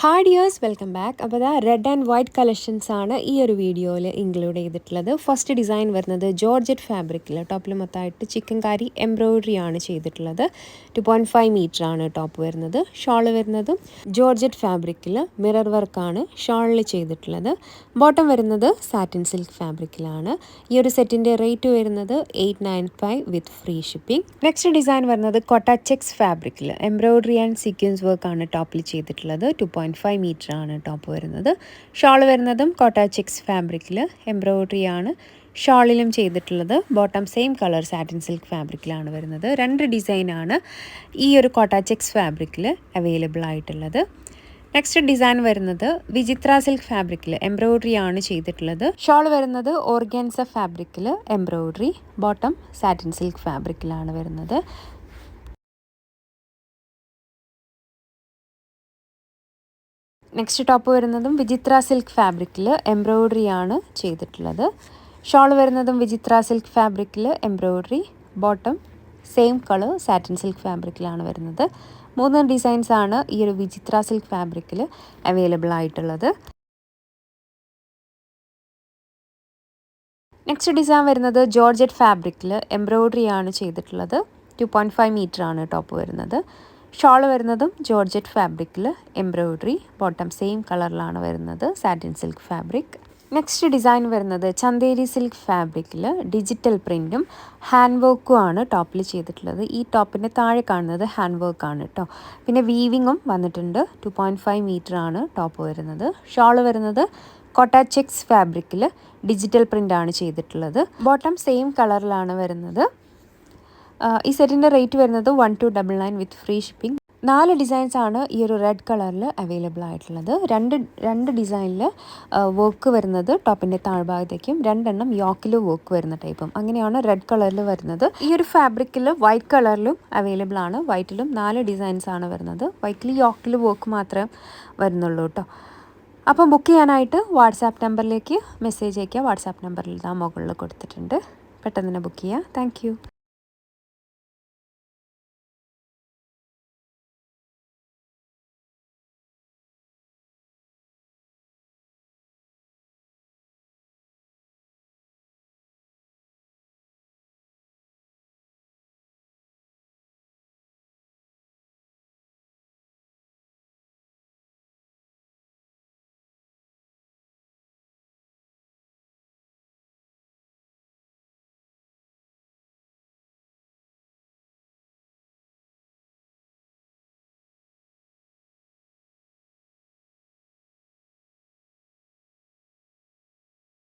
Hi dears, welcome back. അപ്പോൾ ഇതാ red and white collections ആണ് ഈ ഒരു വീഡിയോയിൽ ഇൻക്ലൂഡ് ചെയ്തിട്ടുള്ളത്. ഫസ്റ്റ് ഡിസൈൻ വരുന്നത് ജോർജറ്റ് ഫാബ്രിക്കിൽ ടോപ്പിൽ മൊത്തമായിട്ട് ചിക്കൻ കാരി എംബ്രോയിഡറി ആണ് ചെയ്തിട്ടുള്ളത്. 2.5 മീറ്റർ ആണ് ടോപ്പ് വരുന്നത്. ഷോൾ വരുന്നതും ജോർജറ്റ് ഫാബ്രിക്കിൽ മിറർ വർക്കാണ് ഷോളിൽ ചെയ്തിട്ടുള്ളത്. ബോട്ടം വരുന്നത് സാറ്റിൻ സിൽക്ക് ഫാബ്രിക്കിലാണ്. ഈ ഒരു സെറ്റിൻ്റെ റേറ്റ് വരുന്നത് 895 വിത്ത് ഫ്രീ ഷിപ്പിംഗ്. നെക്സ്റ്റ് ഡിസൈൻ വരുന്നത് കോട്ട ചെക്സ് ഫാബ്രിക്കിൽ എംബ്രോയിഡറി ആൻഡ് സീക്വൻസ് വർക്കാണ് ടോപ്പിൽ ചെയ്തിട്ടുള്ളത്. 2.5 മീറ്റർ ആണ് ടോപ്പ് വരുന്നത്. ഷോൾ വരുന്നതും കോട്ട ചെക്സ് ഫാബ്രിക്കിൽ എംബ്രോയിഡറി ആണ് ഷോളിലും ചെയ്തിട്ടുള്ളത്. Bottom same colour satin silk ഫാബ്രിക്കിലാണ് വരുന്നത്. 2 ഡിസൈനാണ് ഈ ഒരു കോട്ട ചെക്സ് ഫാബ്രിക്കിൽ അവൈലബിൾ ആയിട്ടുള്ളത്. നെക്സ്റ്റ് ഡിസൈൻ വരുന്നത് വിചിത്ര സിൽക്ക് ഫാബ്രിക്കിൽ എംബ്രോയിഡറി ആണ് ചെയ്തിട്ടുള്ളത്. ഷോൾ വരുന്നത് ഓർഗാൻസ ഫാബ്രിക്കിൽ എംബ്രോയിഡറി, ബോട്ടം സാറ്റിൻ സിൽക്ക് ഫാബ്രിക്കിലാണ് വരുന്നത്. നെക്സ്റ്റ് ടോപ്പ് വരുന്നതും വിചിത്ര സിൽക്ക് ഫാബ്രിക്കിൽ എംബ്രോയിഡറി ആണ് ചെയ്തിട്ടുള്ളത്. ഷോൾ വരുന്നതും വിചിത്ര സിൽക്ക് ഫാബ്രിക്കിൽ embroidery, bottom same colour satin silk ഫാബ്രിക്കിലാണ് വരുന്നത്. 3 ഡിസൈൻസ് ആണ് ഈ ഒരു വിചിത്ര സിൽക്ക് ഫാബ്രിക്കിൽ അവൈലബിൾ ആയിട്ടുള്ളത്. നെക്സ്റ്റ് ഡിസൈൻ വരുന്നത് ജോർജറ്റ് ഫാബ്രിക്കിൽ എംബ്രോയിഡറി ആണ് ചെയ്തിട്ടുള്ളത്. 2.5 മീറ്റർ ആണ് ടോപ്പ് വരുന്നത്. ഷോൾ വരുന്നതും ജോർജറ്റ് ഫാബ്രിക്കിൽ എംബ്രോയിഡറി, ബോട്ടം സെയിം കളറിലാണ് വരുന്നത്, satin silk fabric. Next design വരുന്നത് ചന്തേരി സിൽക്ക് ഫാബ്രിക്കിൽ ഡിജിറ്റൽ പ്രിൻറ്റും ഹാൻഡ് വർക്കും ആണ് ടോപ്പിൽ ചെയ്തിട്ടുള്ളത്. ഈ ടോപ്പിൻ്റെ താഴെ കാണുന്നത് ഹാൻഡ് വർക്കാണ് കേട്ടോ. പിന്നെ വീവിങ്ങും വന്നിട്ടുണ്ട്. 2.5 മീറ്റർ ആണ് ടോപ്പ് വരുന്നത്. ഷോൾ വരുന്നത് കോട്ട ചെക്സ് ഫാബ്രിക്കിൽ ഡിജിറ്റൽ പ്രിൻ്റാണ് ചെയ്തിട്ടുള്ളത്. ബോട്ടം സെയിം കളറിലാണ് വരുന്നത്. ഈ സെറ്റിൻ്റെ റേറ്റ് വരുന്നത് 1299 വിത്ത് ഫ്രീ ഷിപ്പിംഗ്. 4 ഡിസൈൻസ് ആണ് ഈ ഒരു റെഡ് കളറിൽ അവൈലബിൾ ആയിട്ടുള്ളത്. രണ്ട് ഡിസൈനിൽ വർക്ക് വരുന്നത് ടോപ്പിൻ്റെ താഴ്ഭാഗത്തേക്കും, 2 യോക്കിൽ വർക്ക് വരുന്ന ടൈപ്പും, അങ്ങനെയാണ് റെഡ് കളറിൽ വരുന്നത്. ഈ ഒരു ഫാബ്രിക്കിൽ വൈറ്റ് കളറിലും അവൈലബിൾ ആണ്. വൈറ്റിലും 4 ഡിസൈൻസ് ആണ് വരുന്നത്. വൈറ്റിൽ യോക്കിൽ വർക്ക് മാത്രമേ വരുന്നുള്ളൂ കേട്ടോ. അപ്പം ബുക്ക് ചെയ്യാനായിട്ട് വാട്സാപ്പ് നമ്പറിലേക്ക് മെസ്സേജ് അയയ്ക്കുക. വാട്സാപ്പ് നമ്പറിൽ മുകളിൽ കൊടുത്തിട്ടുണ്ട്. പെട്ടെന്ന് തന്നെ ബുക്ക് ചെയ്യുക. താങ്ക്